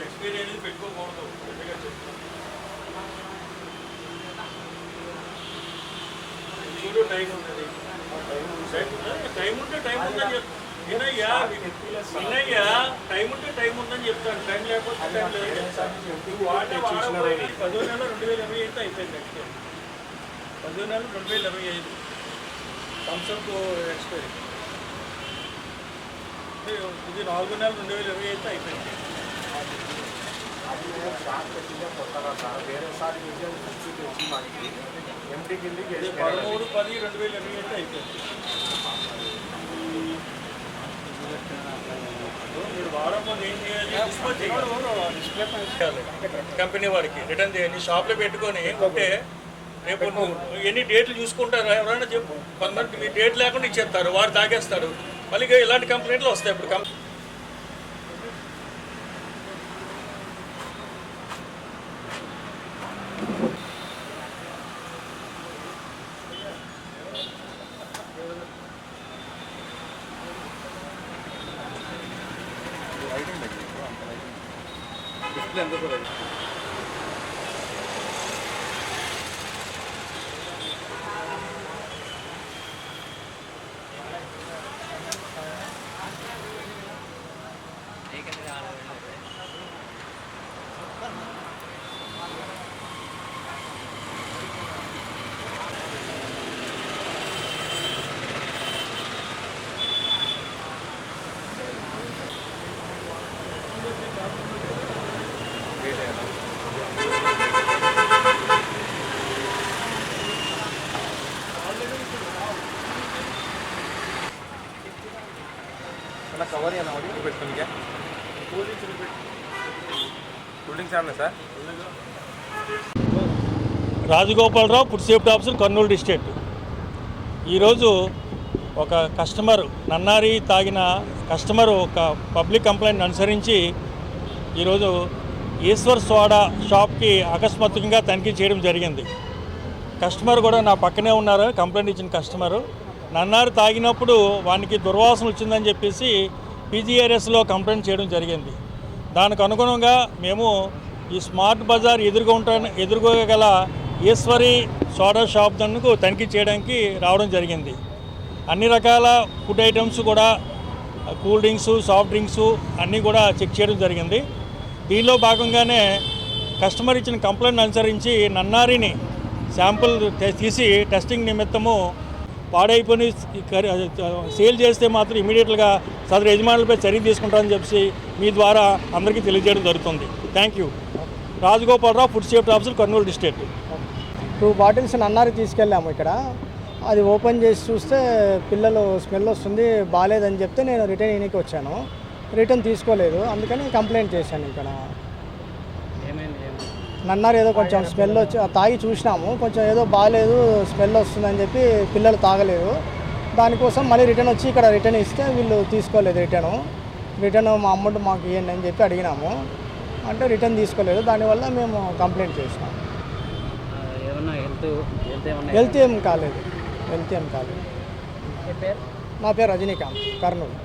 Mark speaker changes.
Speaker 1: Experience పెట్టుకోకూడదు. చూడు time ఉన్నది, టైం ఉంటే టైం ఉందని చెప్తాను. వినయ్యా టైం ఉంటే టైం ఉందని చెప్తాను, టైం లేకపోతే టైం లేదు. వాడే 10వ నెల 2025 అయితే అయిపోయింది. ఎక్స్పైరీ 10వ నెల 2025 థమ్స్అప్ ఎక్స్పైరీ. ఇది 4వ నెల 2025 అయితే అయిపోయింది.
Speaker 2: అది షాప్ పెట్టిందే కొత్తగా సార్, వేరే సార్ ఎంటీ కింద
Speaker 1: 13/10/2025 అయితే అయిపోయింది. మీరు వాడకపోతే ఏం చేయాలి? కంపెనీ వాడికి రిటర్న్ చేయండి. షాప్లో పెట్టుకొని ఉంటే రేపు ఎన్ని డేట్లు చూసుకుంటారు ఎవరైనా చెప్పు. కొంతమంది మీ డేట్ లేకుండా ఇచ్చేస్తారు, వాడు తాగేస్తాడు. మళ్ళీ ఇలాంటి కంప్లైంట్లు వస్తాయి. ఇప్పుడు డిస్ప్లే ఎంత కూడా
Speaker 2: कवर या పెట్టుకోనికే కూల్ డ్రింక్స్ ఏమన్నా sir?
Speaker 1: Rajagopala Rao, food safety officer, Kurnool district. ఈరోజు ఒక కస్టమర్ నన్నారి తాగిన కస్టమర్ ఒక పబ్లిక్ కంప్లైంట్ అనుసరించి ఈరోజు ఈశ్వర్ సోడా షాప్కి అకస్మాత్తుగా తనిఖీ చేయడం జరిగింది. కస్టమర్ కూడా నా పక్కనే ఉన్నారు. కంప్లైంట్ ఇచ్చిన కస్టమరు నన్నారి తాగినప్పుడు వానికి దుర్వాసన వచ్చిందని చెప్పేసి పీజీఆర్ఎస్లో కంప్లైంట్ చేయడం జరిగింది. దానికి అనుగుణంగా మేము ఈ స్మార్ట్ బజార్ ఎదుర్కోగల ఈశ్వరి సోడా షాప్ దానికి తనిఖీ చేయడానికి రావడం జరిగింది. అన్ని రకాల ఫుడ్ ఐటమ్స్ కూడా, కూల్ డ్రింక్స్, సాఫ్ట్ డ్రింక్స్ అన్నీ కూడా చెక్ చేయడం జరిగింది. దీనిలో భాగంగానే కస్టమర్ ఇచ్చిన కంప్లైంట్ అనుసరించి నన్నారిని శాంపుల్ తీసి టెస్టింగ్ నిమిత్తము పాడైపోయి సేల్ చేస్తే మాత్రం ఇమీడియట్గా సదరు యజమానులపై చర్య తీసుకుంటామని చెప్పి మీ ద్వారా అందరికీ తెలియజేయడం జరుగుతుంది. Thank you. Rajagopalarao, food safety officer, Kurnool district.
Speaker 3: 2 bottles నన్నారి తీసుకెళ్ళాము. ఇక్కడ అది ఓపెన్ చేసి చూస్తే పిల్లలు స్మెల్ వస్తుంది, బాగాలేదని చెప్తే నేను రిటర్న్ ఇనికి వచ్చాను. రిటర్న్ తీసుకోలేదు, అందుకని కంప్లైంట్ చేశాను. ఇక్కడ నన్నారు ఏదో కొంచెం స్మెల్ వచ్చి తాగి చూసినాము, కొంచెం ఏదో బాగాలేదు, స్మెల్ వస్తుందని చెప్పి పిల్లలు తాగలేదు. దానికోసం మళ్ళీ రిటర్న్ వచ్చి ఇక్కడ రిటర్న్ ఇస్తే వీళ్ళు తీసుకోలేదు. రిటర్న్ మా అమౌంట్ మాకు ఇవ్వండి అని చెప్పి అడిగినాము, అంటే రిటర్న్ తీసుకోలేదు. దానివల్ల మేము కంప్లైంట్ చేసినాము. హెల్త్ ఏం కాలేదు. నా పేరు రజనీకాంత్, కర్నూలు.